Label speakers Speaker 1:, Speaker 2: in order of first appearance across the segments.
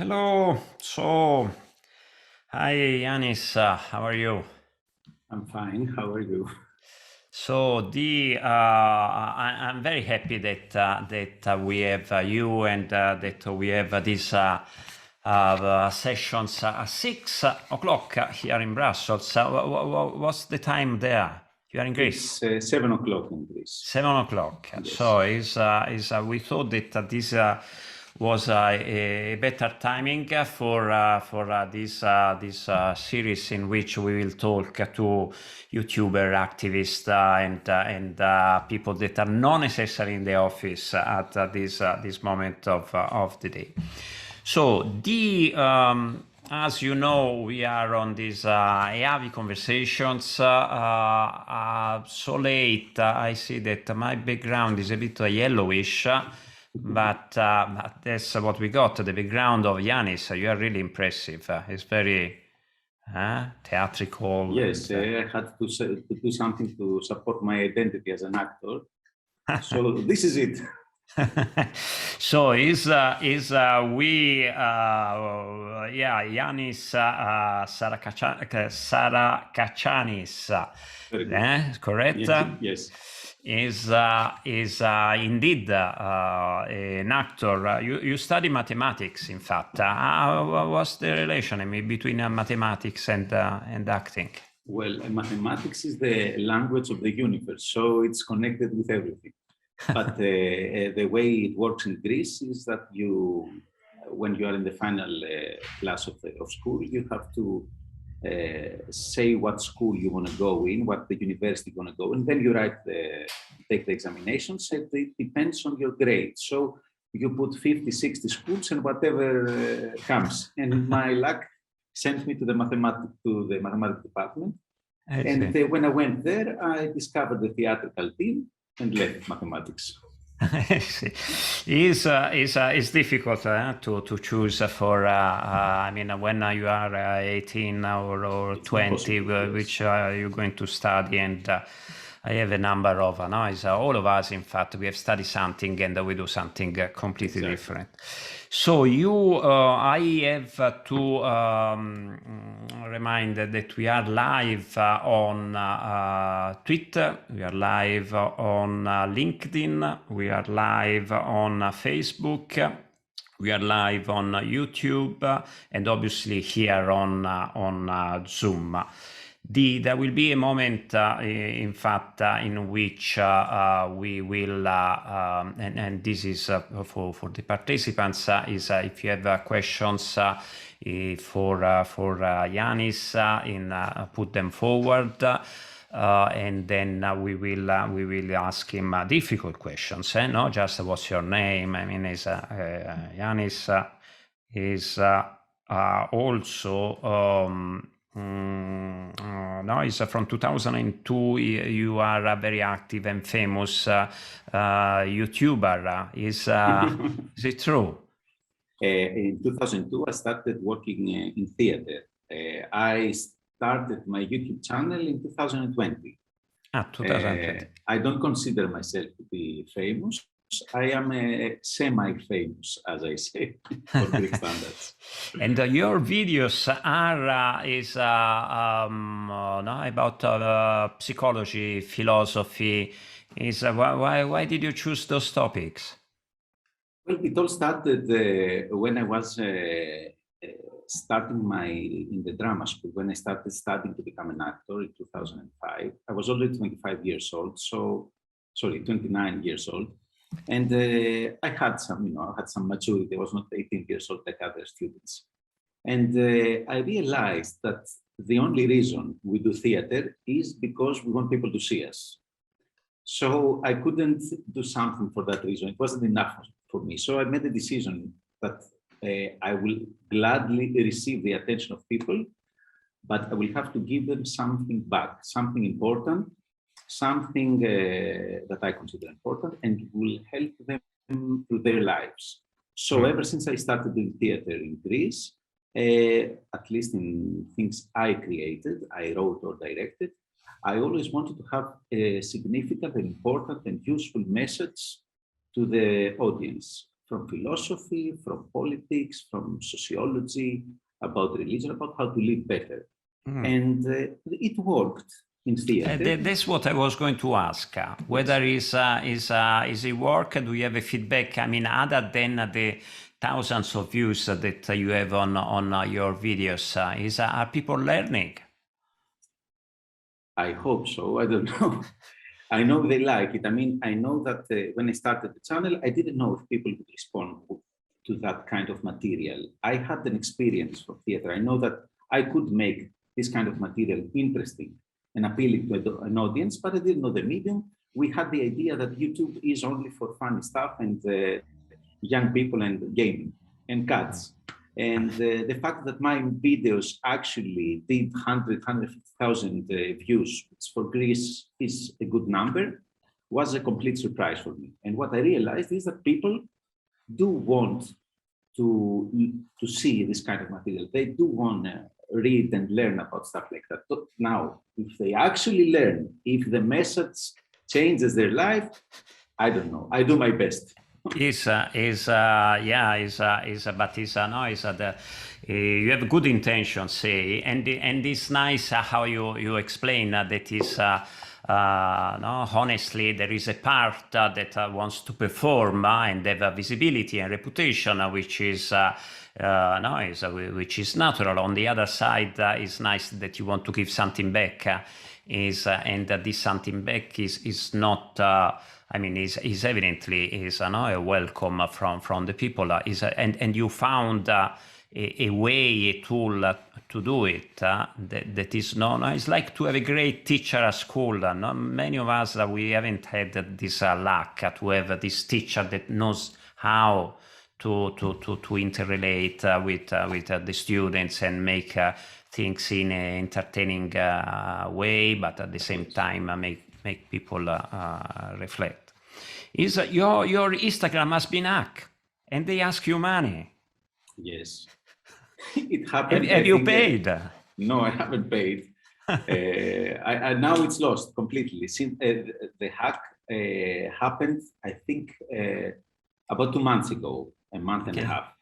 Speaker 1: Hello. Hi, Yanis. How are you?
Speaker 2: I'm fine. How are you?
Speaker 1: I'm very happy that we have you and that we have these sessions at 6 o'clock here in Brussels. What's the time there? You are in Greece.
Speaker 2: It's 7 o'clock in Greece.
Speaker 1: 7 o'clock.
Speaker 2: Yes.
Speaker 1: So we thought that this was a better timing for this series in which we will talk to YouTuber activists and people that are not necessarily in the office at this moment of the day. So as you know, we are on these AAVI conversations. So late, I see that my background is a bit yellowish, but that's what we got. The background of Yanis. You are really impressive. It's very theatrical.
Speaker 2: Yes, I had to do something to support my identity as an actor. So this is it.
Speaker 1: So Yanis Sarakachanis, correct?
Speaker 2: Yes.
Speaker 1: Is indeed an actor. You study mathematics, in fact. What's the relation between mathematics and acting?
Speaker 2: Well, mathematics is the language of the universe, so it's connected with everything. But the way it works in Greece is that when you are in the final class of school, you have to say what school you want to go in, what the university you want to go, and then you take the examinations, and it depends on your grade. So you put 50, 60 schools and whatever comes. And my luck sent me to the mathematics department. And when I went there, I discovered the theatrical team and left mathematics.
Speaker 1: It's difficult to choose for. I mean, when you are 18 or 20, which you're going to study, and I have a number of. All of us, in fact, we have studied something and we do something completely different. So I have to remind that we are live on Twitter, we are live on LinkedIn, we are live on Facebook, we are live on YouTube, and obviously here on Zoom. There will be a moment, in fact, in which we will, and this is for the participants, is if you have questions for Yanis, put them forward, and then we will ask him difficult questions. Not just what's your name. I mean, Yanis is also. It's from 2002. You are a very active and famous YouTuber. Is it true?
Speaker 2: In 2002, I started working in theater. I started my YouTube channel in 2020.
Speaker 1: 2020.
Speaker 2: I don't consider myself to be famous. I am semi-famous, as I say, for Greek standards.
Speaker 1: And your videos are about psychology, philosophy. Why did you choose those topics?
Speaker 2: Well, it all started when I was starting in the drama school. When I started studying to become an actor in 2005, I was already 25 years old. 29 years old. And I had some maturity. I was not 18 years old like other students. And I realized that the only reason we do theater is because we want people to see us. So I couldn't do something for that reason. It wasn't enough for me. So I made a decision that I will gladly receive the attention of people, but I will have to give them something back, something important, something that I consider important, and will help them through their lives. So ever since I started doing theater in Greece, at least in things I created, I wrote or directed, I always wanted to have a significant and important and useful message to the audience from philosophy, from politics, from sociology, about religion, about how to live better. And it worked in theater.
Speaker 1: That's what I was going to ask. Whether is it work? Do you have a feedback? I mean, other than the thousands of views that you have on your videos, are people learning?
Speaker 2: I hope so. I don't know. I know they like it. I mean, I know that when I started the channel, I didn't know if people would respond to that kind of material. I had an experience from theater. I know that I could make this kind of material interesting and appealing to an audience, but I didn't know the medium. We had the idea that YouTube is only for funny stuff and young people and gaming and cats. And the fact that my videos actually did 150,000 views, which for Greece is a good number, was a complete surprise for me. And what I realized is that people do want to see this kind of material. They do want to read and learn about stuff like that. But now, if they actually learn, if the message changes their life, I don't know. I do my best. You have good intentions, say, and it's nice how you explain that is no, honestly there is a part that wants to perform and have a visibility and reputation, which is which is natural. On the other side, it's nice that you want to give something back, and that this something back is not. I mean, is evidently a welcome from the people. And you found a way, a tool to do it that is known. It's like to have a great teacher at school. Many of us we haven't had this luck to have this teacher that knows how to interrelate with the students and make things in an entertaining way, but at the same time make people reflect. Is your Instagram has been hacked and they ask you money? Yes, it happened. Have you paid? No, I haven't paid. Now it's lost completely. Since the hack happened, I think about 2 months ago, a month and a half.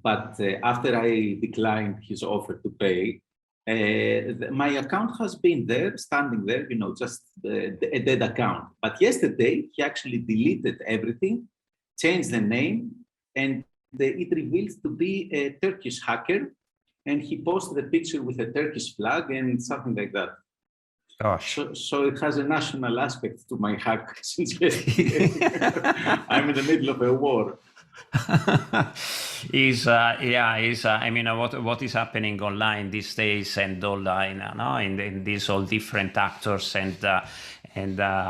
Speaker 2: But after I declined his offer to pay, my account has been there, standing there, just a dead account. But yesterday, he actually deleted everything, changed the name, and it reveals to be a Turkish hacker. And he posted a picture with a Turkish flag and something like that. Gosh. So it has a national aspect to my hack since yesterday. I'm in the middle of a war. I mean, what is happening online these days and online, in these all different actors and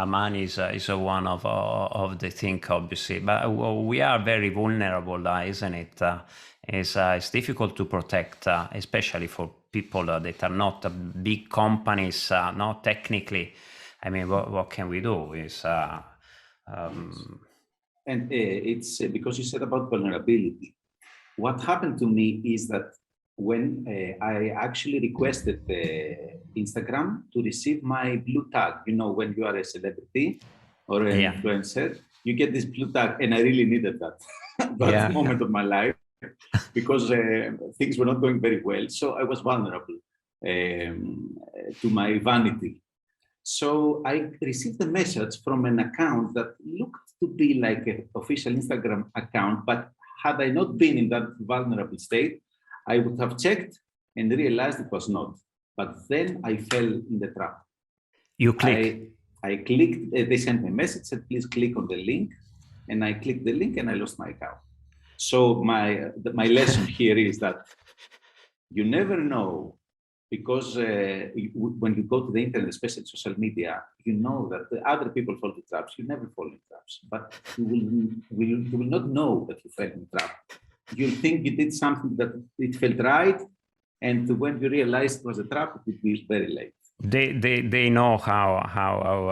Speaker 2: money is one of the thing, obviously. But we are very vulnerable, isn't it? It's difficult to protect, especially for people that are not big companies, not technically. I mean, what can we do? And it's because you said about vulnerability. What happened to me is that when I actually requested Instagram to receive my blue tag, when you are a celebrity or an influencer, you get this blue tag, and I really needed that that moment of my life because things were not going very well. So I was vulnerable to my vanity. So I received a message from an account that looked to be like an official Instagram account, but had I not been in that vulnerable state, I would have checked and realized it was not. But then I fell in the trap. You clicked? I clicked, they sent me a message, said, please click on the link. And I clicked the link and I lost my account. So my lesson here is that you never know, because when you go to the internet, especially social media, you know that the other people fall into traps. You never fall in traps, but you will not know that you fell in trap. You'll think you did something that it felt right, and when you realize it was a trap, it will be very late. They know how our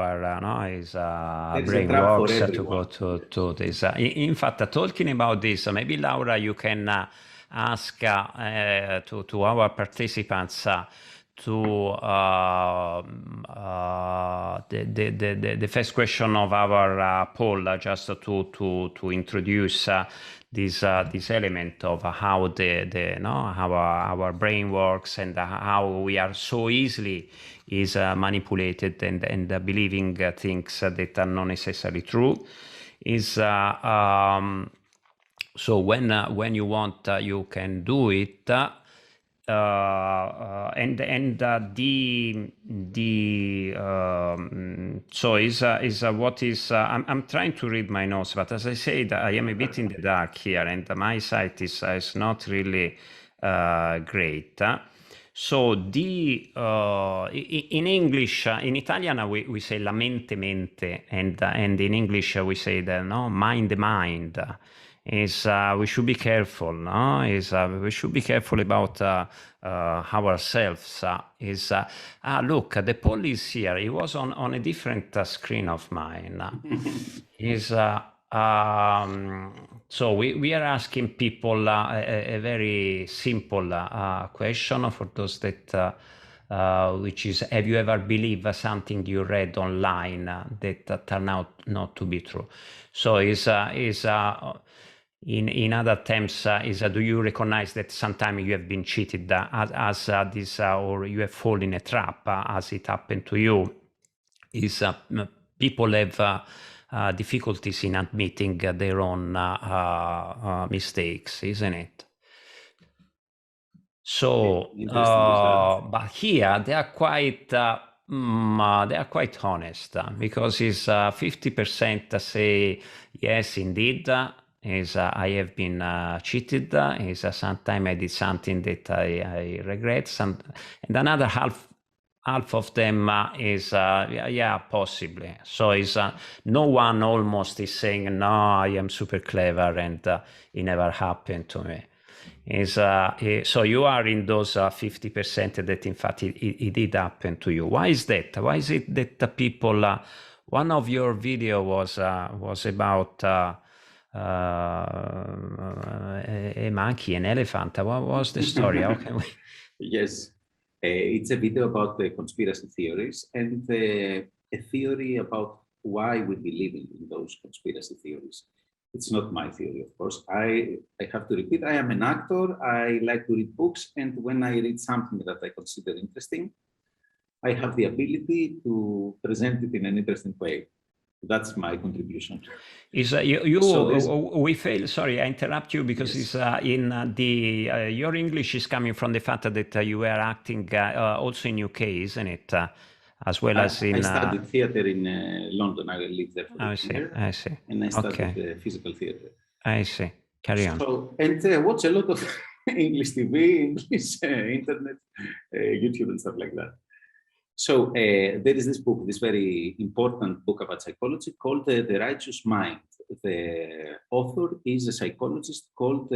Speaker 2: brain works to go to this. In fact, talking about this, maybe Laura, you can ask to our participants to
Speaker 1: the first question of our poll, just to introduce this element of how how our brain works and how we are so easily manipulated and believing things that are not necessarily true. Is so when you want, you can do it. So is what is I'm trying to read my notes, but as I said, I am a bit in the dark here, and my sight is not really great. So in English, in Italian we say la mente mente, and in English we say the mind the mind. Is we should be careful, no? We should be careful about ourselves. Look, the poll is here. It was on a different screen of mine. So we are asking people a very simple question for those that which is, have you ever believed something you read online that turned out not to be true? So in other terms, do you recognize that sometimes you have been cheated as this, or you have fallen in a trap as it happened to you? People have difficulties in admitting their own mistakes, isn't it? So, but here they are quite honest, because it's 50% say yes, indeed. I have been cheated. Sometimes I did something that I regret. And another half of them is yeah, possibly. So no one almost is saying, no, I am super clever and it never happened to me. So you are in those 50% that in fact it did happen to you. Why is that? Why is it that the people? One of your video was about a monkey, an elephant. What was the story? How can we?
Speaker 2: Yes, it's a video about the conspiracy theories and a theory about why we believe in those conspiracy theories. It's not my theory, of course. I have to repeat, I am an actor. I like to read books. And when I read something that I consider interesting, I have the ability to present it in an interesting way. That's my contribution.
Speaker 1: We fail. Sorry, I interrupt you because
Speaker 2: yes.
Speaker 1: Your English is coming from the fact that you were acting also in UK, isn't it? As well as in.
Speaker 2: I studied theater in London. I lived there for a year.
Speaker 1: I see.
Speaker 2: And I studied physical theater.
Speaker 1: I see. Carry on.
Speaker 2: And watch a lot of English TV, English internet, YouTube and stuff like that. So there is this book, this very important book about psychology called The Righteous Mind. The author is a psychologist called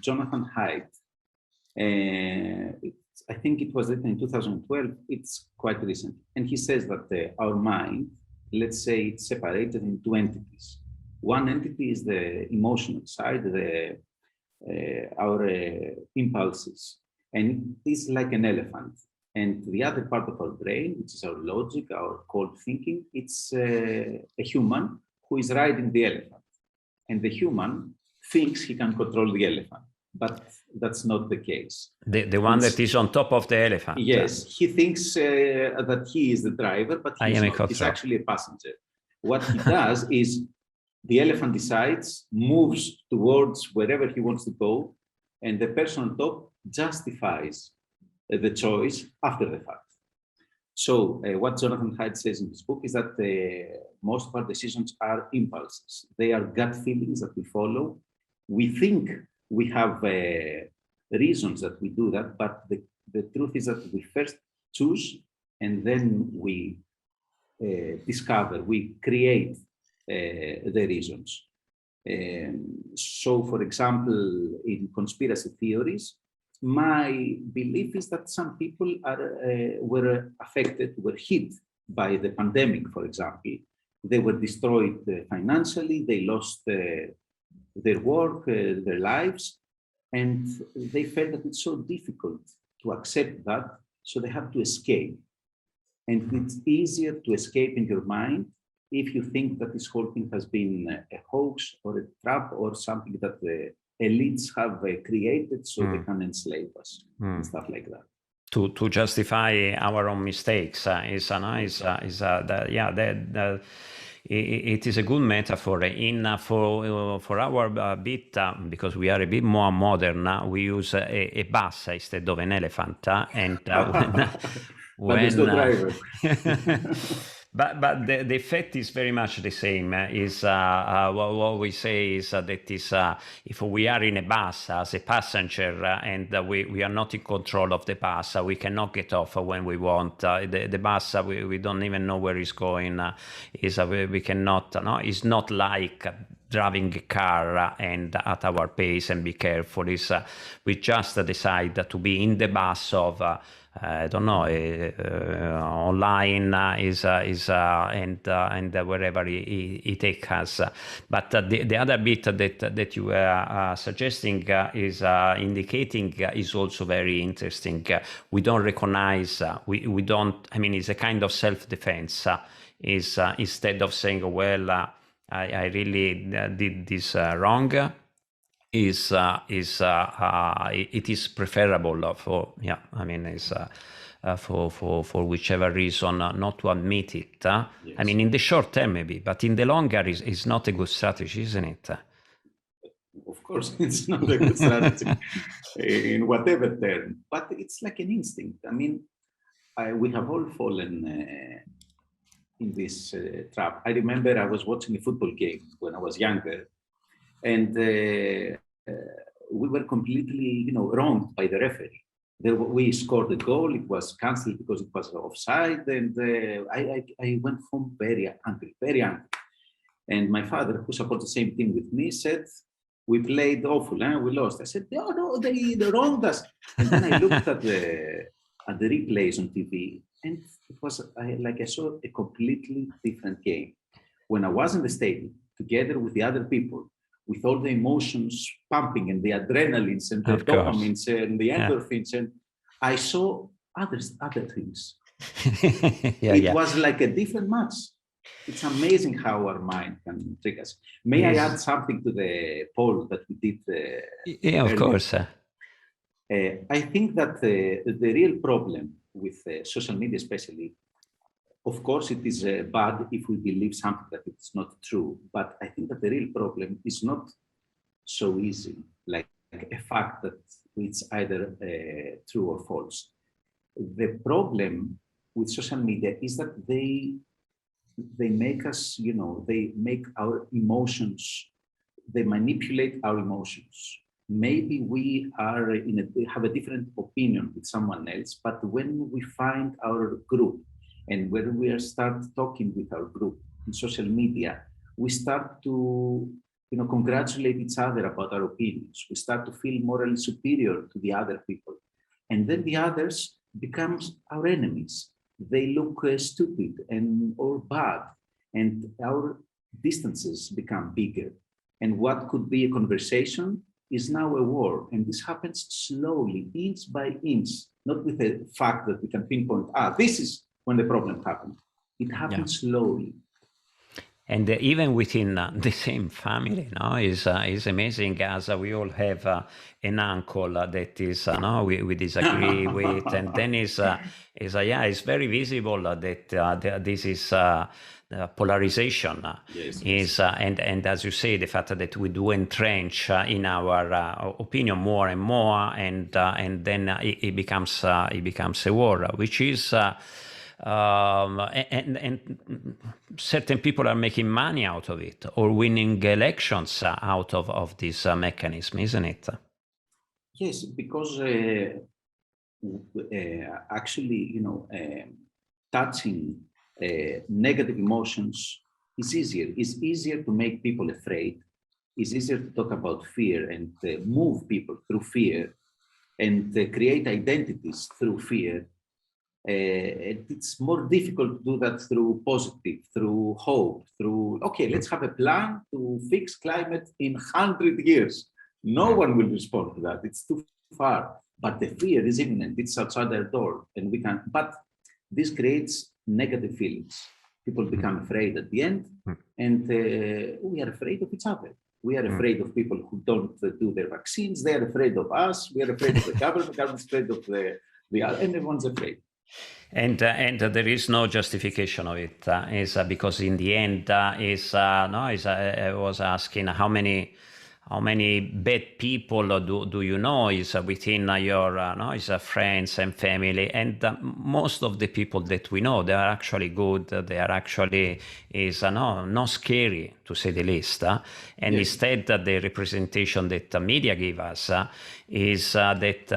Speaker 2: Jonathan Haidt. I think it was written in 2012. It's quite recent. And he says that our mind, let's say it's separated in two entities. One entity is the emotional side, our impulses. And it is like an elephant. And the other part of our brain, which is our logic, our cold thinking, it's a human who is riding the elephant. And the human thinks he can control the elephant, but that's not the case.
Speaker 1: The one that is on top of the elephant.
Speaker 2: Yes, he thinks that he is the driver, but he's actually a passenger. What he does is the elephant decides, moves towards wherever he wants to go, and the person on top justifies the choice after the fact. So what Jonathan Haidt says in his book is that most of our decisions are impulses. They are gut feelings that we follow. We think we have reasons that we do that, but the truth is that we first choose and then we discover, we create the reasons. So, for example, in conspiracy theories, my belief is that some people were affected, were hit by the pandemic, for example. They were destroyed financially, they lost their work, their lives, and they felt that it's so difficult to accept that, so they have to escape. And it's easier to escape in your mind if you think that this whole thing has been a hoax or a trap or something that the elites have created so they can enslave us and stuff like that.
Speaker 1: To justify our own mistakes it is a good metaphor. For our bit, because we are a bit more modern, we use a bus instead of an elephant, and
Speaker 2: But there's no driver.
Speaker 1: But the effect is very much the same. What we say is that if we are in a bus as a passenger and we are not in control of the bus, we cannot get off when we want. The bus, we don't even know where it's going. We cannot. No, it's not like driving a car and at our pace and be careful. We just decide to be in the bus of. I don't know, online and wherever it takes us. But the other bit that you were suggesting is indicating is also very interesting. We don't recognize, we don't, I mean, it's a kind of self-defense. Instead of saying, well, I really did this wrong, it is preferable for for whichever reason not to admit it. Yes. I mean, in the short term maybe, but in the longer is not a good strategy, isn't it?
Speaker 2: Of course, it's not a good strategy in whatever term, but it's like an instinct. I mean, we have all fallen in this trap. I remember I was watching a football game when I was younger, and we were completely, wronged by the referee. We scored a goal. It was cancelled because it was offside, and I went home very angry, very angry. And my father, who supported the same team with me, said, "We played awful, we lost." I said, "No, they wronged us." And then I looked at the replays on TV, and it was like I saw a completely different game. When I was in the stadium together with the other people, with all the emotions pumping and the adrenalines and the dopamines and the endorphins, and I saw other things. It was like a different match. It's amazing how our mind can trick us. May I add something to the poll that we did?
Speaker 1: Yeah, of course.
Speaker 2: I think that the real problem with social media, especially, of course, it is bad if we believe something that it's not true. But I think that the real problem is not so easy, like a fact that it's either true or false. The problem with social media is that they make us, they make our emotions, they manipulate our emotions. Maybe we are have a different opinion with someone else, but when we find our group, and when we start talking with our group in social media, we start to congratulate each other about our opinions. We start to feel morally superior to the other people. And then the others becomes our enemies. They look stupid or bad, and our distances become bigger. And what could be a conversation is now a war. And this happens slowly, inch by inch, not with a fact that we can pinpoint, this is when the problem happened. It happens slowly.
Speaker 1: And even within the same family, is amazing, as we all have an uncle that is we disagree with, and then it's very visible that this is polarization. Yes. And as you say, the fact that we do entrench in our opinion more and more, and then it becomes a war, which is. And certain people are making money out of it, or winning elections out of this mechanism, isn't it?
Speaker 2: Yes, because actually, touching negative emotions is easier. It's easier to make people afraid. It's easier to talk about fear and move people through fear and create identities through fear. It's more difficult to do that through positive, through hope, through, okay, let's have a plan to fix climate in 100 years. No one will respond to that. It's too far. But the fear is imminent. It's outside their door, and we can. But this creates negative feelings. People become afraid at the end, and we are afraid of each other. We are afraid of people who don't do their vaccines. They are afraid of us. We are afraid of the government. The government's afraid of the other. Everyone's afraid.
Speaker 1: And there is no justification of it. Is because in the end, I was asking how many bad people do you know is within your friends and family, and most of the people that we know, they are actually good. They are actually not scary, to say the least. And instead, the representation that the media give us is that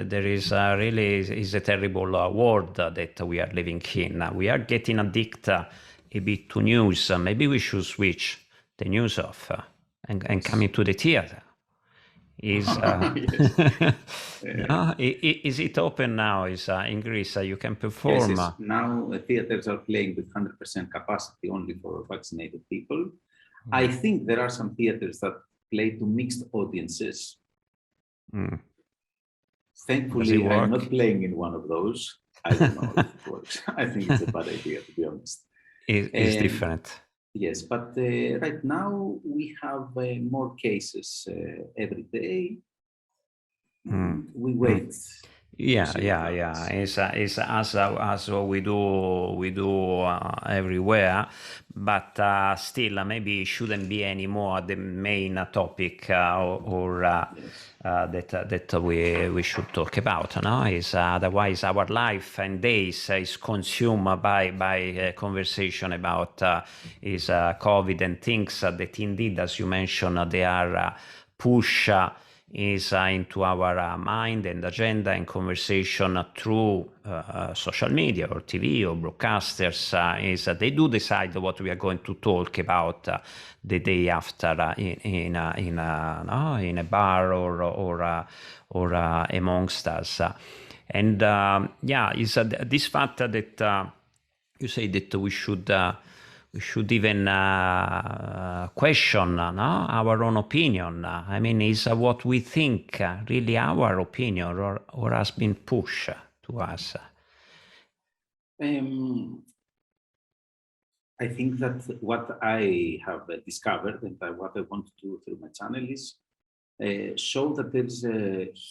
Speaker 1: there is really is a terrible world that we are living in. We are getting addicted a bit to news. Maybe we should switch the news off. And coming to the theater is is it open now? Is in Greece you can perform?
Speaker 2: Yes, now theaters are playing with 100% capacity only for vaccinated people. I think there are some theaters that play to mixed audiences. Thankfully, I'm not playing in one of those. I don't know if it works. I think it's a bad idea, to be honest.
Speaker 1: It's different.
Speaker 2: Yes, but right now we have more cases every day. We wait.
Speaker 1: Yeah. It's as we do everywhere, but still maybe it shouldn't be anymore the main topic that we should talk about. No, is otherwise our life and days is consumed by a conversation about is COVID and things that indeed, as you mentioned, they are push. Is into our mind and agenda and conversation through social media or TV or broadcasters. They do decide what we are going to talk about the day after in a bar or amongst us. And is this fact that you say that we should even question our own opinion. I mean, is what we think really our opinion or has been pushed to us?
Speaker 2: I think that what I have discovered and what I want to do through my channel is show that there is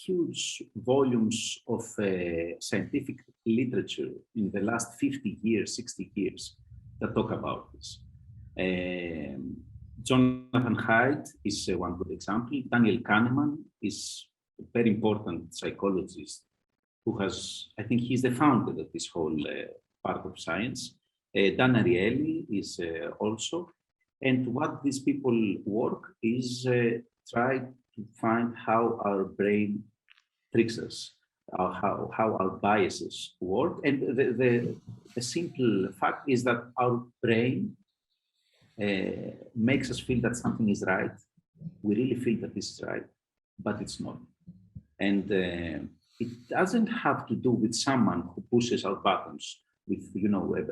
Speaker 2: huge volumes of scientific literature in the last 50 years, 60 years, that talk about this. Jonathan Haidt is one good example. Daniel Kahneman is a very important psychologist who has, I think he's the founder of this whole part of science. Dan Ariely is also. And what these people work is try to find how our brain tricks us. How our biases work. And the simple fact is that our brain makes us feel that something is right. We really feel that this is right, but it's not. And it doesn't have to do with someone who pushes our buttons with,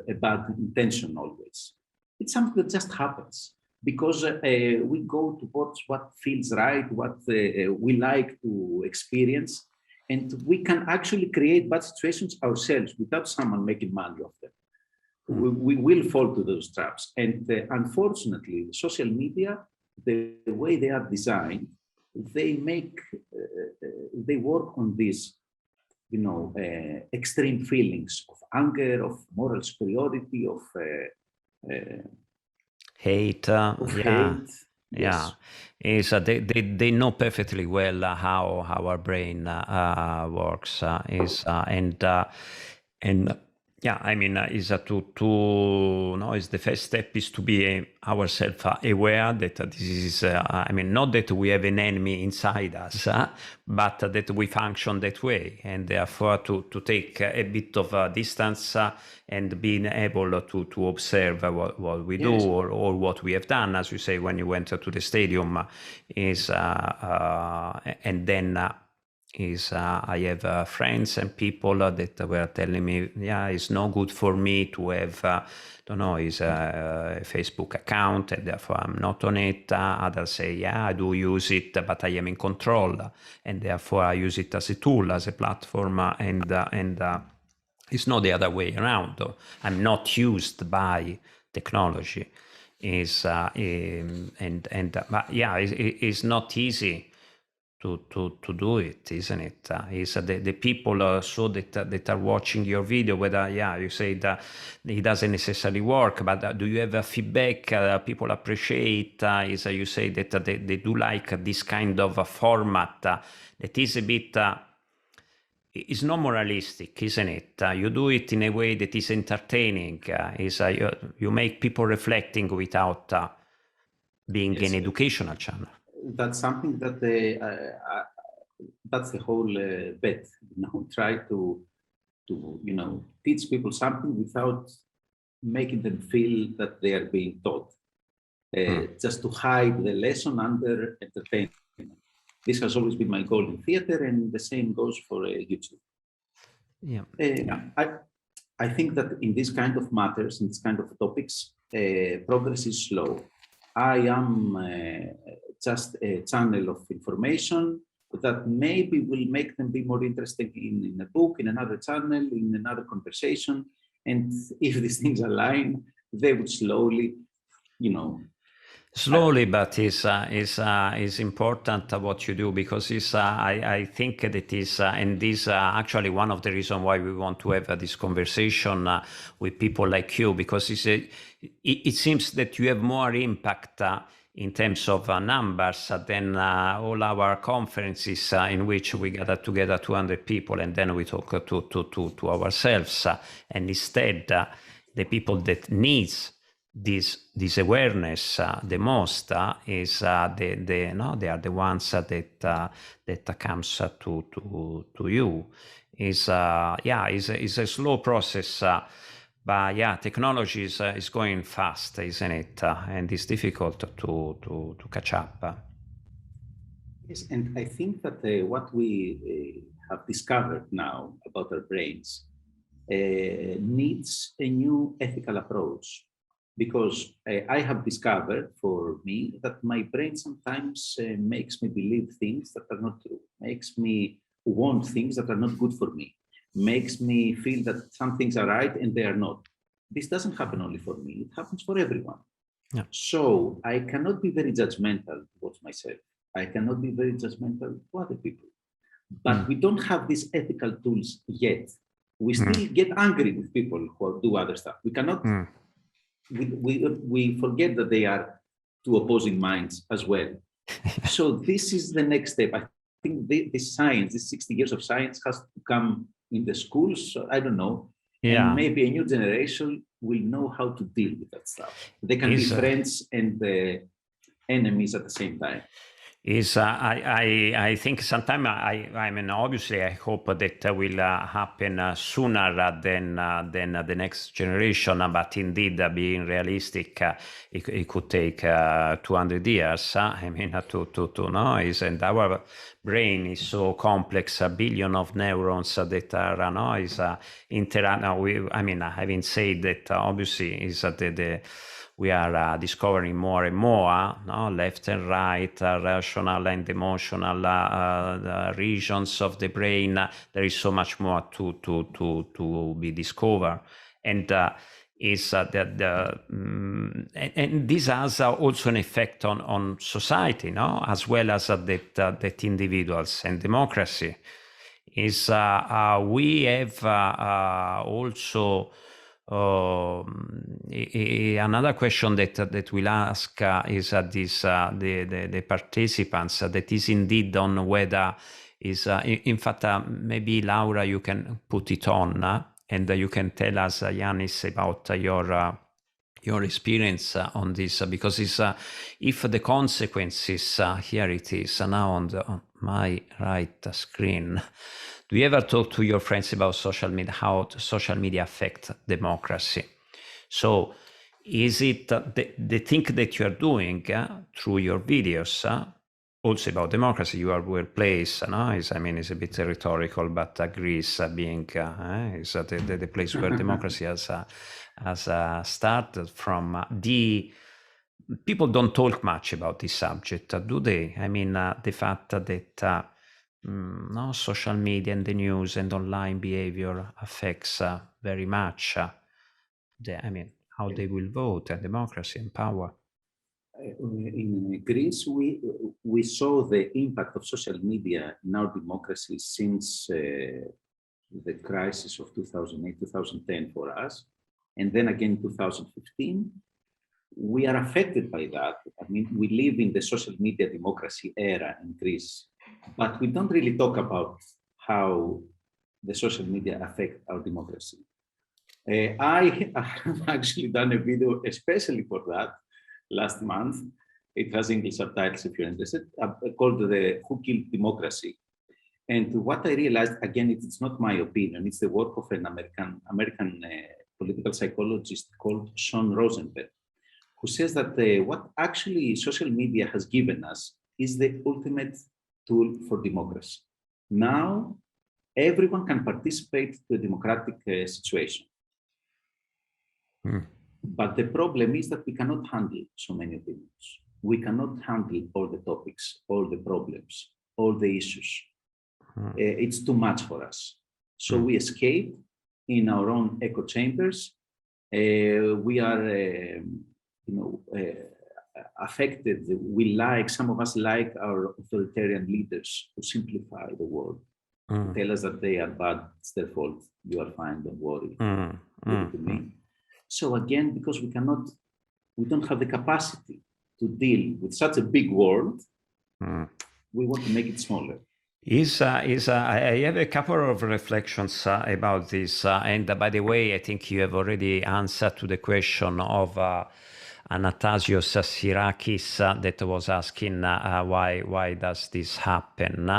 Speaker 2: a bad intention always. It's something that just happens because we go towards what feels right, what we like to experience. And we can actually create bad situations ourselves without someone making money of them. We will fall to those traps. And unfortunately, social media, the way they are designed, they work on these, extreme feelings of anger, of moral superiority, of
Speaker 1: hate.
Speaker 2: Hate.
Speaker 1: Yeah, they know perfectly well how our brain works. Is the first step is to be ourselves aware that this is. Not that we have an enemy inside us, but that we function that way, and therefore to take a bit of distance and being able to observe what we do or what we have done, as you say, when you went to the stadium, and then. I have friends and people that were telling me, it's no good for me to have, a Facebook account, and therefore I'm not on it. Others say, I do use it, but I am in control, and therefore I use it as a tool, as a platform, and It's not the other way around, though. I'm not used by technology. But yeah, it's not easy to do it, isn't it? Is the people so that are watching your video, whether you say that it doesn't necessarily work, but do you have a feedback? People appreciate. You say that they do like this kind of a format that is a bit. It's not moralistic, isn't it? You do it in a way that is entertaining. You make people reflecting without being
Speaker 2: Yes.
Speaker 1: an educational channel.
Speaker 2: That's something that that's the whole bet. Try to teach people something without making them feel that they are being taught. Just to hide the lesson under entertainment. This has always been my goal in theater, and the same goes for YouTube.
Speaker 1: Yeah.
Speaker 2: I think that in this kind of matters, in this kind of topics, progress is slow. I am just a channel of information that maybe will make them be more interested in a book, in another channel, in another conversation. And if these things align, they would slowly,
Speaker 1: Slowly, but is important what you do, because I think that is and this actually one of the reasons why we want to have this conversation with people like you, because it seems that you have more impact in terms of numbers than all our conferences in which we gather together 200 people and then we talk to ourselves, and instead the people that needs this awareness the most is they are the ones that comes to you. Is a slow process, but yeah, technology is going fast, isn't it? And it's difficult to catch up.
Speaker 2: Yes, and I think that what we have discovered now about our brains needs a new ethical approach. Because I have discovered for me that my brain sometimes makes me believe things that are not true, makes me want things that are not good for me, makes me feel that some things are right and they are not. This doesn't happen only for me, it happens for everyone. Yeah. So I cannot be very judgmental towards myself. I cannot be very judgmental to other people. But we don't have these ethical tools yet. We still get angry with people who do other stuff. We cannot... We forget that they are two opposing minds as well. So this is the next step. I think this science, this 60 years of science has to come in the schools. So I don't know. Yeah. And maybe a new generation will know how to deal with that stuff. They can be friends and enemies at the same time. I think sometime I mean, obviously I hope that will happen sooner than the next generation, but indeed being realistic, it could take 200 years. I mean, to know, and our brain is so complex, a billion of neurons that are I mean, having said that, obviously is we are discovering more and more, left and right, rational and emotional regions of the brain. There is so much more to be discovered, and and this has also an effect on society, as well as that individuals and democracy. Is we have also. Another question that we'll ask is the participants that is indeed on whether is in fact maybe Laura, you can put it on and you can tell us, Yanis, about your experience on this, because it's if the consequences here it is now on my right screen. Do you ever talk to your friends about social media, how social media affect democracy? So is it the thing that you are doing through your videos, also about democracy, you are well placed, it's a bit rhetorical, but Greece being is the place where democracy has started from. People don't talk much about this subject, do they? I mean, the fact that
Speaker 1: no, social media and the news and online behavior affects very much how they will vote and democracy and power.
Speaker 2: In Greece, we saw the impact of social media in our democracy since the crisis of 2008, 2010 for us, and then again in 2015. We are affected by that. I mean, we live in the social media democracy era in Greece, but we don't really talk about how the social media affect our democracy. I have actually done a video especially for that last month. It has English subtitles if you're interested, called the Who Killed Democracy. And what I realized, again, it's not my opinion, it's the work of an American political psychologist called Sean Rosenberg, who says that what actually social media has given us is the ultimate tool for democracy. Now, everyone can participate to a democratic situation. But the problem is that we cannot handle so many opinions. We cannot handle all the topics, all the problems, all the issues. It's too much for us. So we escape in our own echo chambers. We are affected. Some of us like our authoritarian leaders who simplify the world, who tell us that they are bad, it's their fault, you are fine, don't worry, leave it to me. So again, because we don't have the capacity to deal with such a big world, we want to make it smaller.
Speaker 1: I have a couple of reflections about this. And by the way, I think you have already answered to the question of Anastasios Sirakis that was asking why does this happen?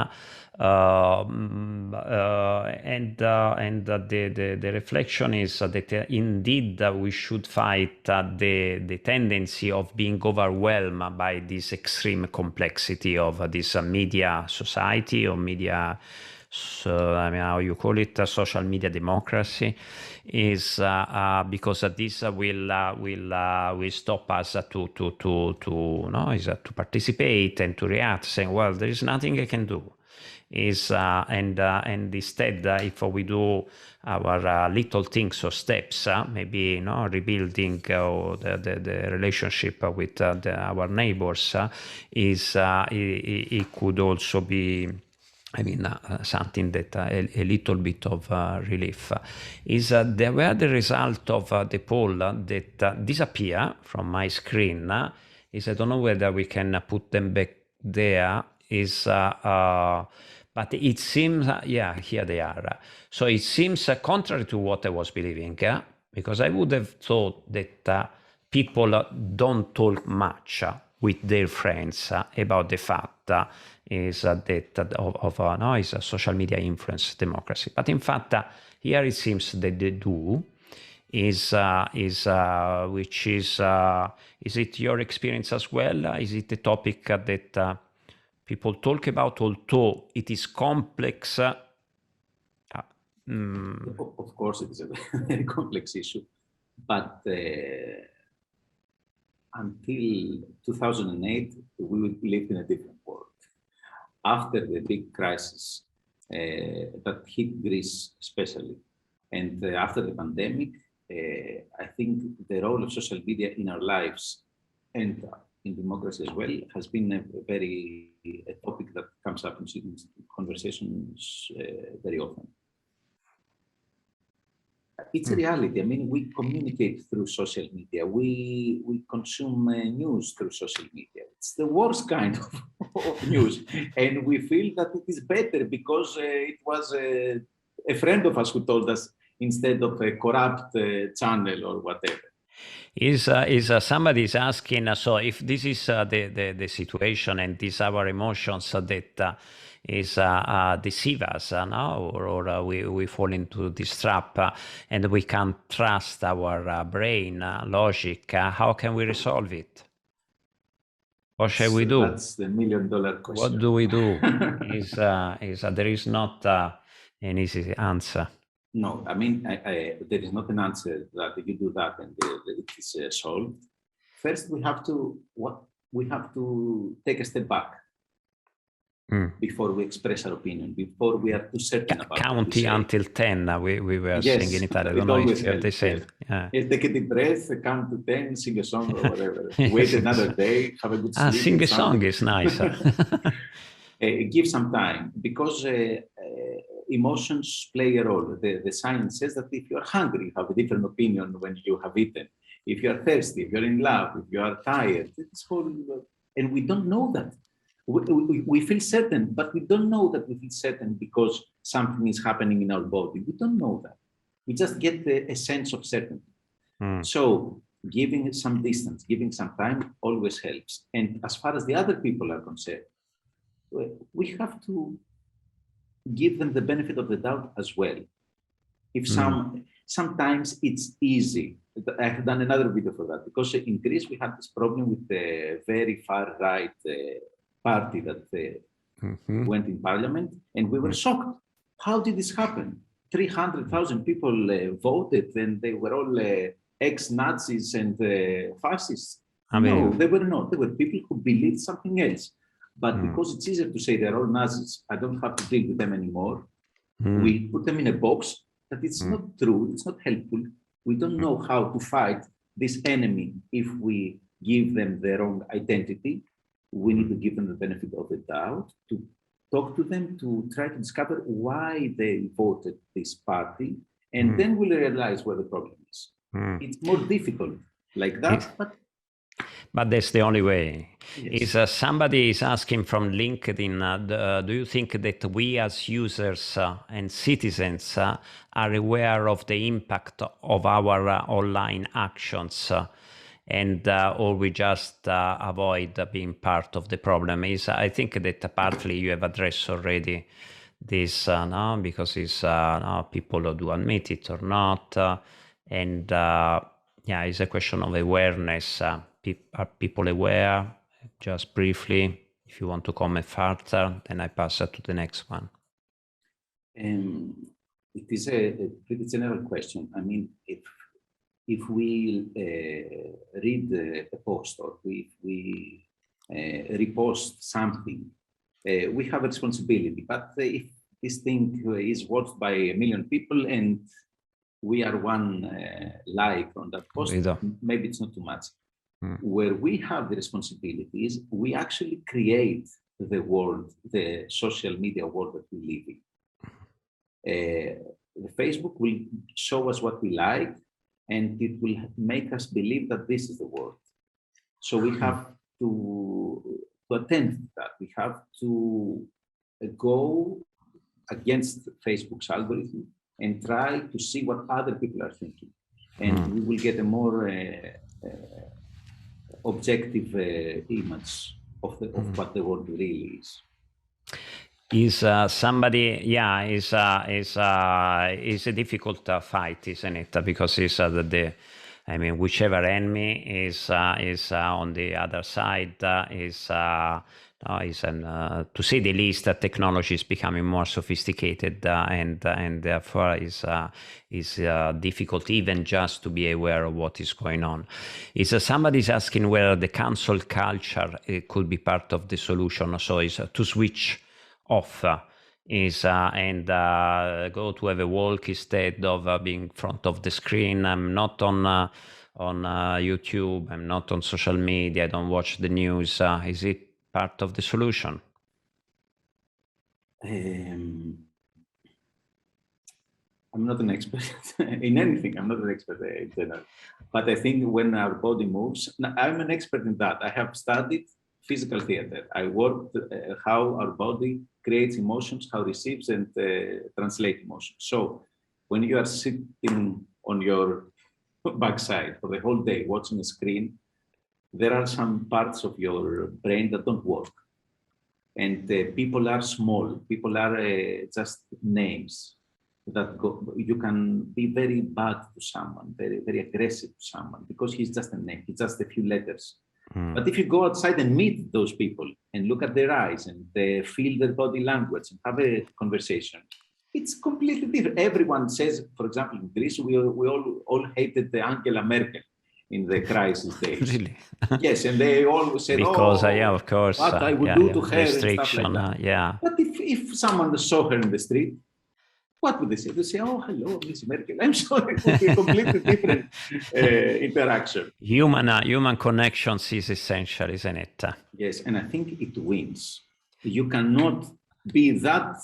Speaker 1: The reflection is that indeed we should fight the tendency of being overwhelmed by this extreme complexity of this media society or media. So, I mean, how you call it, social media democracy, is because this will stop us to participate and to react, saying, well, there is nothing I can do. And instead, if we do our little things or steps, maybe rebuilding the relationship with our neighbors, it could also be. I mean, something that a little bit of relief is there were the result of the poll that disappear from my screen. Is I don't know whether we can put them back there. But it seems, yeah, here they are. So it seems contrary to what I was believing, because I would have thought that people don't talk much with their friends about the fact is a social media influence democracy. But in fact, here it seems that they do. Is it your experience as well? Is it a topic that people talk about, although it is complex?
Speaker 2: Of course, it is a very complex issue, but until 2008, we lived in a different world. After the big crisis that hit Greece especially, and after the pandemic, I think the role of social media in our lives and in democracy as well has been a topic that comes up in conversations very often. It's a reality. I mean, we communicate through social media. We consume news through social media. It's the worst kind of news. And we feel that it is better because it was a friend of us who told us instead of a corrupt channel or whatever.
Speaker 1: Somebody's asking, so if this is the situation and these our emotions that deceive us, or we fall into this trap and we can't trust our brain logic, how can we resolve it? What shall we do?
Speaker 2: That's the $1 million question.
Speaker 1: What do we do? There is not an easy answer.
Speaker 2: No, I mean, there is not an answer that if you do that and it is solved. First, we have to take a step back. before we express our opinion, before we are too certain about
Speaker 1: counting until 10, we were saying in Italian. I don't know if you have the same.
Speaker 2: Take a deep breath, count to 10, sing a song or whatever. Wait another day, have a good sleep.
Speaker 1: Sing a song is nice.
Speaker 2: Give some time, because emotions play a role. The science says that if you are hungry, you have a different opinion when you have eaten. If you are thirsty, if you're in love, if you are tired, it's whole, and we don't know that. We feel certain, but we don't know that we feel certain because something is happening in our body. We don't know that. We just get a sense of certainty. So giving some distance, giving some time always helps. And as far as the other people are concerned, we have to give them the benefit of the doubt as well. If sometimes it's easy. I have done another video for that, because in Greece we had this problem with the very far right party that went in parliament, and we were shocked. How did this happen? 300,000 people voted, and they were all ex-Nazis and fascists. No, they were not. They were people who believed something else. But because it's easier to say they're all Nazis, I don't have to deal with them anymore. We put them in a box that it's not true, it's not helpful. We don't know how to fight this enemy if we give them their own identity. We need to give them the benefit of the doubt, to talk to them, to try to discover why they voted this party, and then we'll realize where the problem is. It's more difficult like that,
Speaker 1: but that's the only way.
Speaker 2: Yes.
Speaker 1: Somebody is asking from LinkedIn, do you think that we as users and citizens are aware of the impact of our online actions? And or we just avoid being part of the problem? I think that partly you have addressed already this now, because it's people do admit it or not, and it's a question of awareness. Are people aware? Just briefly, if you want to comment further, then I pass it to the next one.
Speaker 2: It is a pretty general question. I mean, if we read a post, or if we repost something, we have a responsibility. But if this thing is watched by 1 million people and we are one like on that post, maybe it's not too much. Where we have the responsibility is we actually create the world, the social media world that we live in. Facebook will show us what we like, and it will make us believe that this is the world. So we have to attend to that. We have to go against Facebook's algorithm and try to see what other people are thinking. And we will get a more objective image of what the world really is.
Speaker 1: Is somebody? Is a difficult fight, isn't it? Because it's whichever enemy is on the other side to say the least, that technology is becoming more sophisticated, and therefore is difficult even just to be aware of what is going on. Somebody's asking whether the cancel culture could be part of the solution. So is to switch off and go to have a walk instead of being in front of the screen. I'm not on YouTube. I'm not on social media. I don't watch the news. Is it part of the solution?
Speaker 2: I'm not an expert in anything. I'm not an expert in general. But I think when our body moves, I'm an expert in that. I have studied physical theater. I worked how our body creates emotions, how it receives and translates emotions. So when you are sitting on your backside for the whole day watching a screen, there are some parts of your brain that don't work. And people are small. People are just names that go. You can be very bad to someone, very, very aggressive to someone, because he's just a name. He's just a few letters. But if you go outside and meet those people and look at their eyes and feel their body language and have a conversation, it's completely different. Everyone says, for example, in Greece, we all hated Angela Merkel. in the crisis days.
Speaker 1: Really?
Speaker 2: Yes, and they always said,
Speaker 1: Because,
Speaker 2: "Oh,
Speaker 1: yeah, of course.
Speaker 2: what I would
Speaker 1: yeah,
Speaker 2: do
Speaker 1: yeah,
Speaker 2: to her," and stuff like
Speaker 1: restriction.
Speaker 2: that.
Speaker 1: Yeah.
Speaker 2: But if someone saw her in the street, what would they say? They say, "Oh, hello, Miss Merkel." I'm sorry, it would be a completely different interaction.
Speaker 1: Human connections is essential, isn't it?
Speaker 2: Yes, and I think it wins. You cannot be that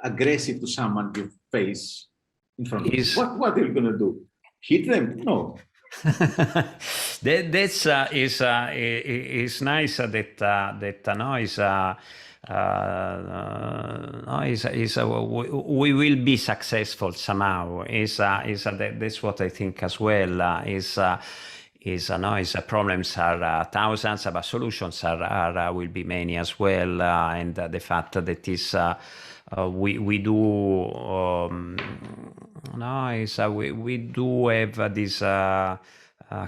Speaker 2: aggressive to someone you face in front of you. What are you going to do? Hit them? No.
Speaker 1: That's is nice that no is we will be successful somehow. That's what I think as well. Problems are thousands, but solutions are will be many as well. And the fact that is we do we do have this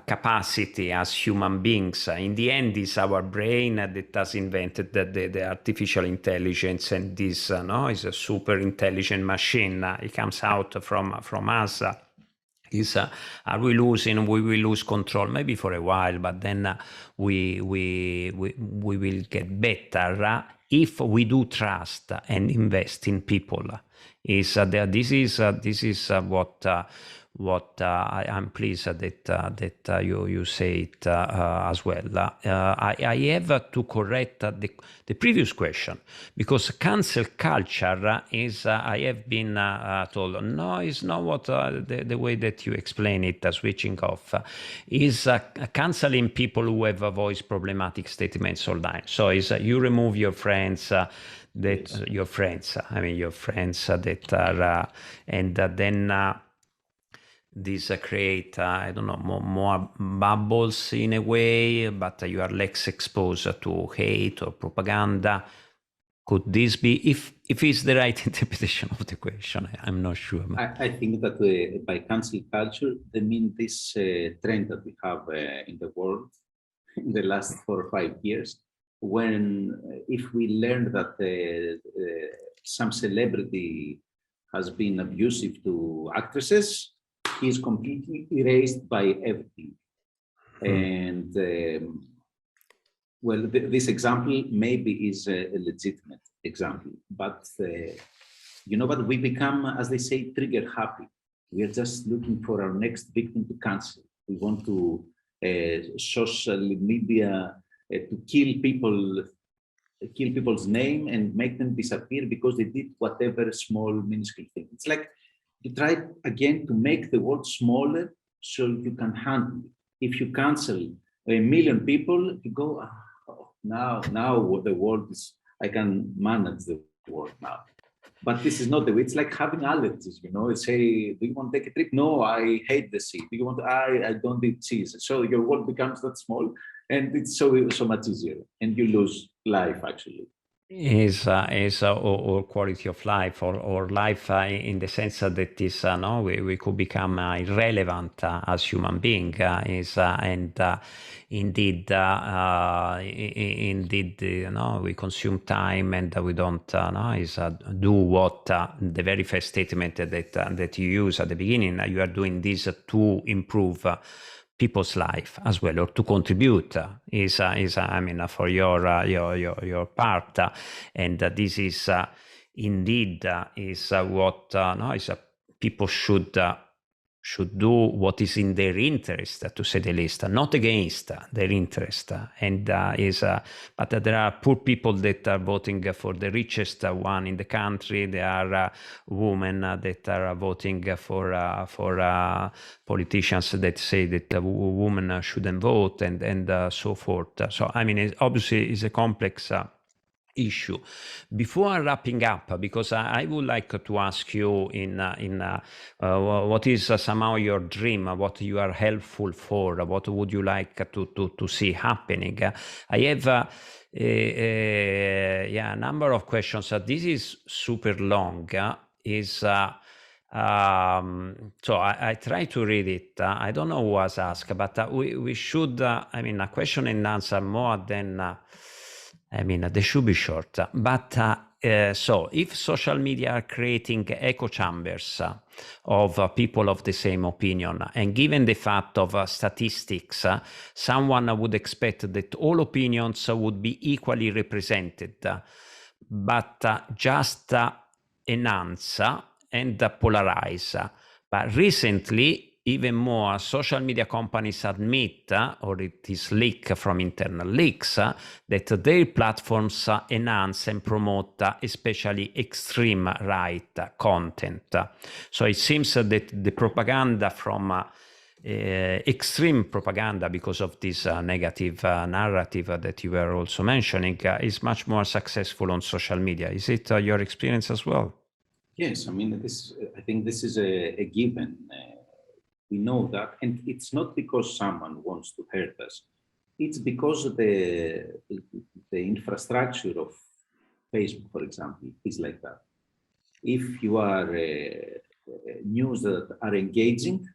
Speaker 1: capacity as human beings. In the end, it's our brain that has invented the artificial intelligence, and this is a super intelligent machine. It comes out from us. Are we losing? We will lose control maybe for a while, but then we will get better if we do trust and invest in people. This is what I'm pleased that you say it as well. I have to correct the previous question, because cancel culture is I have been told no, it's not what the way that you explain it. Switching off is canceling people who have voiced problematic statements online. So is you remove your friends. Your friends that are and then these create I don't know more bubbles in a way, but you are less exposed to hate or propaganda. Could this be, if it's the right interpretation of the question? I'm not sure.
Speaker 2: I think that by cancel culture, they mean this trend that we have in the world in the last 4 or 5 years, when if we learn that some celebrity has been abusive to actresses, he is completely erased by everything. And well, this example maybe is a legitimate example, but you know what? We become, as they say, trigger happy. We are just looking for our next victim to cancel. We want to social media to kill people's name and make them disappear because they did whatever small minuscule thing. It's like you try again to make the world smaller so you can handle it. If you cancel 1 million people, you go, oh, now the world is, I can manage the world now. But this is not the way. It's like having allergies, you know. Say, do you want to take a trip? No, I hate the sea. Do you want to? I don't eat cheese. So your world becomes that small, and it's so much easier, and you lose life actually.
Speaker 1: Is or quality of life, or life in the sense that is no, we could become irrelevant as human being. Indeed, we consume time and we don't do what the very first statement that you use at the beginning. You are doing this to improve people's life as well, or to contribute is I mean for your part, and this is indeed is what people should do what is in their interest, to say the least, not against their interest. And but there are poor people that are voting for the richest one in the country. There are women that are voting for politicians that say that women shouldn't vote, and so forth. So I mean, it obviously is a complex issue. Before wrapping up, because I would like to ask you what is somehow your dream, what you are helpful for, what would you like to see happening? I have a number of questions. This is super long. So I try to read it. I don't know who was asked, but we should, a question and answer more than, they should be short. But So if social media are creating echo chambers of people of the same opinion, and given the fact of statistics, someone would expect that all opinions would be equally represented, but just enhance and polarize. But recently, even more social media companies admit, or it is leaked from internal leaks, that their platforms enhance and promote especially extreme right content. So it seems that the propaganda from extreme propaganda, because of this negative narrative that you were also mentioning, is much more successful on social media. Is it your experience as well?
Speaker 2: Yes, I mean, I think this is a given. We know that, and it's not because someone wants to hurt us. It's because the infrastructure of Facebook, for example, is like that. If you are news that are engaging,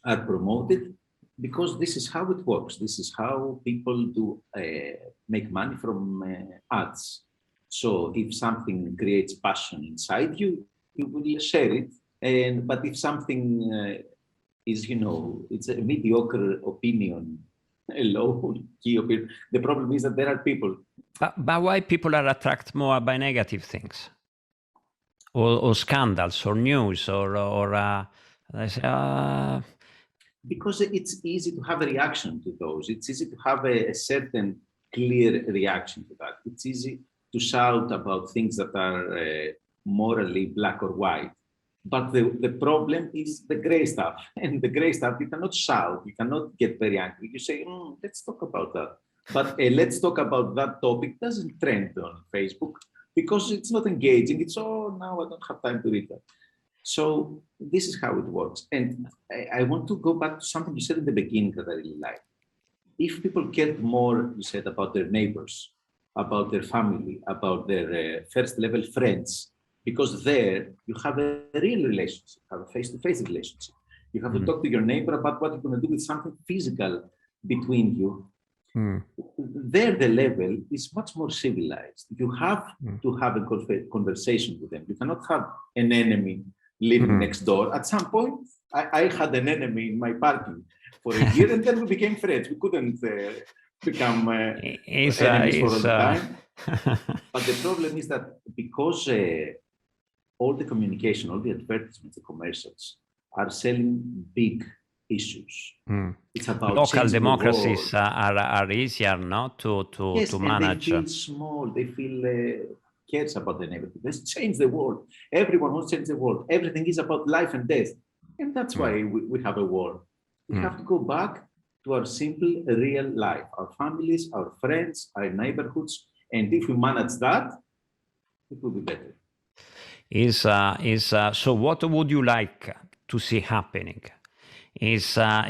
Speaker 2: are promoted, because this is how it works. This is how people do make money from ads. So if something creates passion inside you, you will share it. But if something is, it's a mediocre opinion, a low key opinion, the problem is that there are people.
Speaker 1: But why people are attracted more by negative things? Or scandals, or news, or
Speaker 2: because it's easy to have a reaction to those. It's easy to have a certain clear reaction to that. It's easy to shout about things that are morally black or white. But the problem is the gray stuff. And the gray stuff, you cannot shout, you cannot get very angry. You say, let's talk about that. But let's talk about that topic doesn't trend on Facebook because it's not engaging. It's, now I don't have time to read that. So this is how it works. And I want to go back to something you said in the beginning that I really like. If people cared more, you said, about their neighbors, about their family, about their first level friends, because there you have a real relationship, you have a face-to-face relationship. You have to talk to your neighbor about what you're going to do with something physical between you. There, the level is much more civilized. You have to have a conversation with them. You cannot have an enemy living next door. At some point, I had an enemy in my parking for a year, and then we became friends. We couldn't become enemies for all the time. But the problem is that because all the communication, all the advertisements, the commercials are selling big issues. It's about
Speaker 1: local democracies are easier, no, to manage.
Speaker 2: They feel small. They feel cares about the neighborhood. Let's change the world. Everyone wants to change the world. Everything is about life and death, and that's why we have a war. We have to go back to our simple, real life, our families, our friends, our neighborhoods, and if we manage that, it will be better.
Speaker 1: So what would you like to see happening? You seem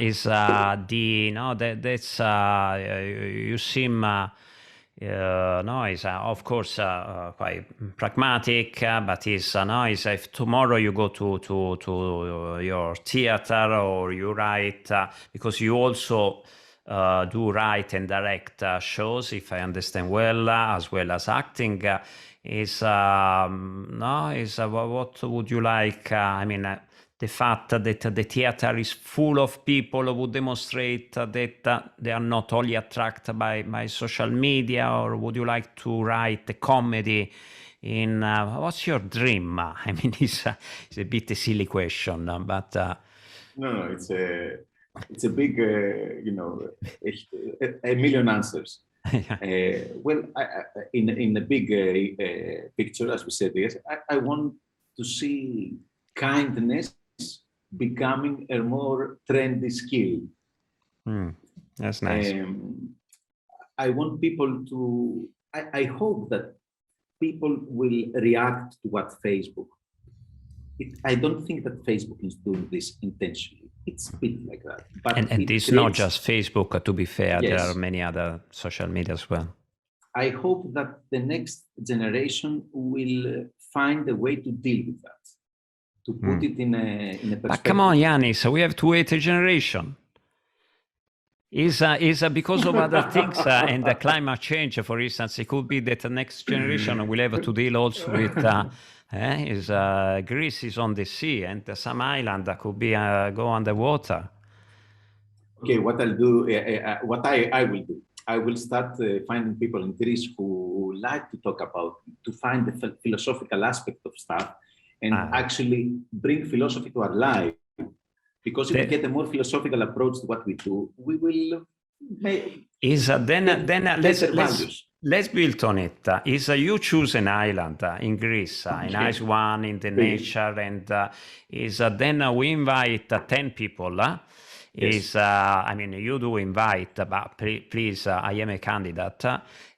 Speaker 1: is of course quite pragmatic, but is if tomorrow you go to your theater or you write, because you also do write and direct shows, if I understand well, as well as acting. What would you like? The fact that the theater is full of people would demonstrate that they are not only attracted by social media, or would you like to write a comedy in what's your dream? It's a bit a silly question, but
Speaker 2: no, it's a big a million answers. Well, in the big picture, as we said, yes, I want to see kindness becoming a more trendy skill.
Speaker 1: That's nice.
Speaker 2: I want people to, I hope that people will react to what Facebook. I don't think that Facebook is doing this intentionally. It's a bit like that. But
Speaker 1: and it's not just Facebook, to be fair. Yes. There are many other social media as well.
Speaker 2: I hope that the next generation will find a way to deal with that. To put it in a perspective.
Speaker 1: But come on, Yanis, we have to wait a generation. Is because of other things and the climate change, for instance, it could be that the next generation will have to deal also with Greece is on the sea and some island that could be go underwater.
Speaker 2: Okay, what I'll do, what I will do, I will start finding people in Greece who like to talk about, to find the philosophical aspect of stuff and actually bring philosophy to our life. Because if we get a more philosophical approach to what we do, we will make
Speaker 1: let's build on it. Is you choose an island in Greece, a nice one in the nature, and then we invite 10 people. Yes. I mean, you do invite, but please, I am a candidate.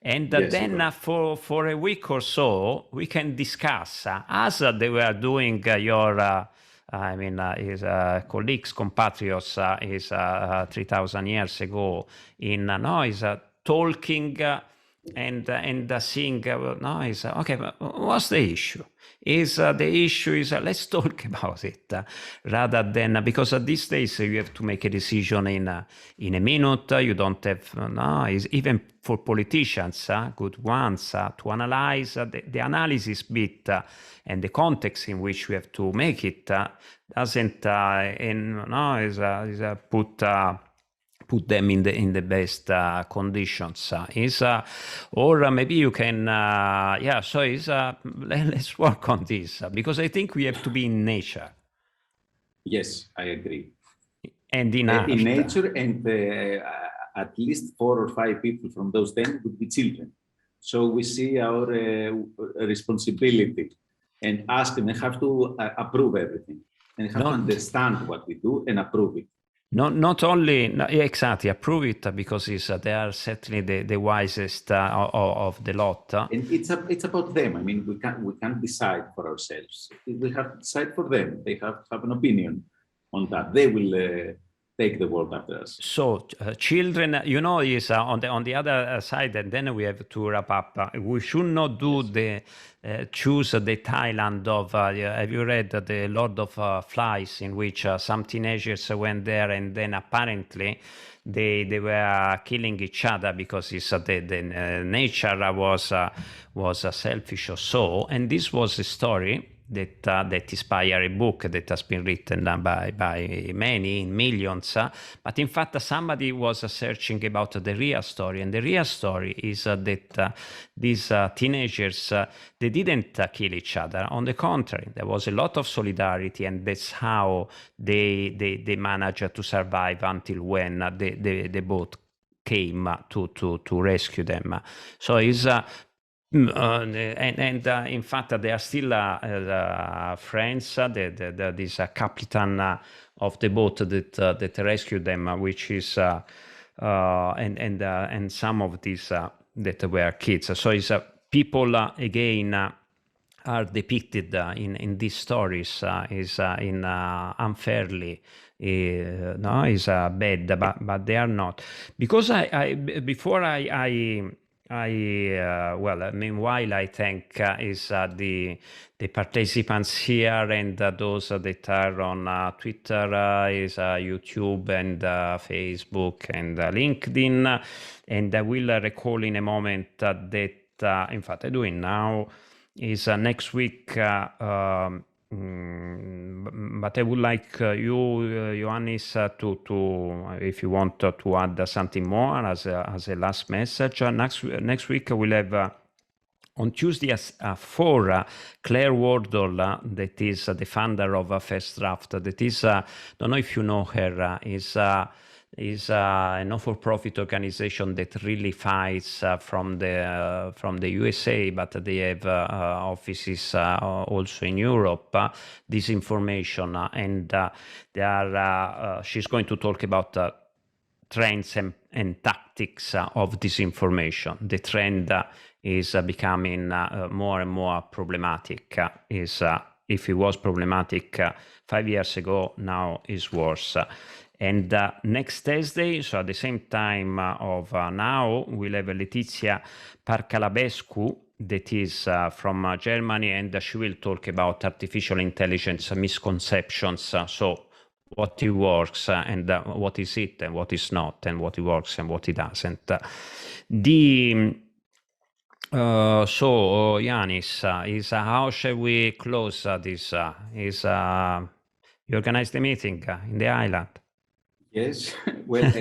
Speaker 1: And yes, then for a week or so, we can discuss, as they were doing your his colleagues, compatriots, 3,000 years ago in talking and seeing, okay, but what's the issue? The issue is let's talk about it rather than, because at these days you have to make a decision in a minute. You don't have, even for politicians, good ones, to analyze the analysis bit and the context in which we have to make it doesn't put them in the best conditions. Or maybe you can, let's work on this, because I think we have to be in nature.
Speaker 2: Yes, I agree.
Speaker 1: And in
Speaker 2: nature, and at least 4 or 5 people from those 10 would be children. So we see our responsibility and ask them, they have to approve everything and have to understand what we do and approve it.
Speaker 1: Not only exactly approve it, because they are certainly the wisest of the lot.
Speaker 2: And it's about them. I mean, we can't decide for ourselves. We have to decide for them. They have an opinion on that. They will take the world after us.
Speaker 1: So children, is on the other side, and then we have to wrap up. We should not do choose the Thailand of. Have you read The Lord of Flies, in which some teenagers went there and then apparently they were killing each other because the nature was selfish or so, and this was a story that inspired a book that has been written by many, millions. But in fact, somebody was searching about the real story. And the real story is that these teenagers, they didn't kill each other. On the contrary, there was a lot of solidarity, and that's how they managed to survive until when the boat came to rescue them. So it's and in fact, they are still friends. This captain of the boat that rescued them, which is and some of these that were kids. So it's people again are depicted in these stories is in unfairly. Is bad, but they are not, because meanwhile, I think is the participants here and those that are on Twitter, is YouTube and Facebook and LinkedIn. And I will recall in a moment that, in fact, I'm doing now, is next week. But I would like you, Ioannis, to if you want to add something more as a last message. Next week we'll have on Tuesday for Claire Wardle, that is the founder of First Draft. That is, don't know if you know her, is a not-for-profit organization that really fights from the USA, but they have offices also in Europe. Disinformation, and they are. She's going to talk about trends and tactics of disinformation. The trend is becoming more and more problematic. If it was problematic 5 years ago, now is worse. And next Thursday, so at the same time of now, we'll have Letizia Parkalabescu, that is from Germany, and she will talk about artificial intelligence misconceptions. So what it works and what is it and what is not, and what it works and what it doesn't. So Yanis, is how shall we close this? You organized the meeting in the island?
Speaker 2: Yes. Well,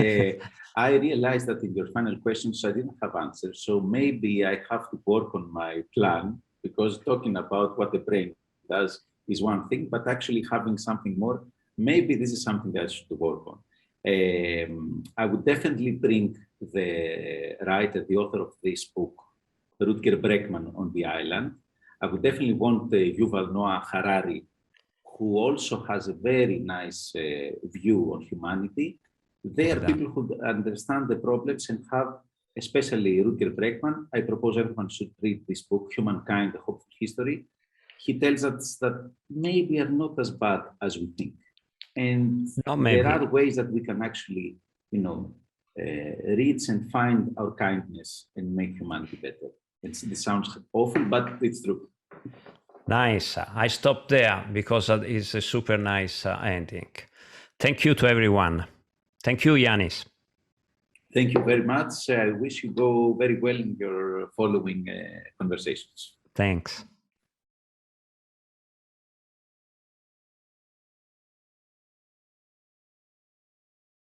Speaker 2: I realized that in your final questions, I didn't have answers. So maybe I have to work on my plan, because talking about what the brain does is one thing, but actually having something more, maybe this is something that I should work on. I would definitely bring the writer, the author of this book, Rutger Bregman, on the island. I would definitely want Yuval Noah Harari, who also has a very nice view on humanity. They are people who understand the problems and have, especially Rutger Bregman. I propose everyone should read this book, Humankind, A Hopeful History. He tells us that maybe are not as bad as we think. And there are ways that we can actually, reach and find our kindness and make humanity better. It sounds awful, but it's true.
Speaker 1: Nice. I stopped there because it's a super nice ending. Thank you to everyone. Thank you, Yanis.
Speaker 2: Thank you very much. I wish you go very well in your following conversations.
Speaker 1: Thanks.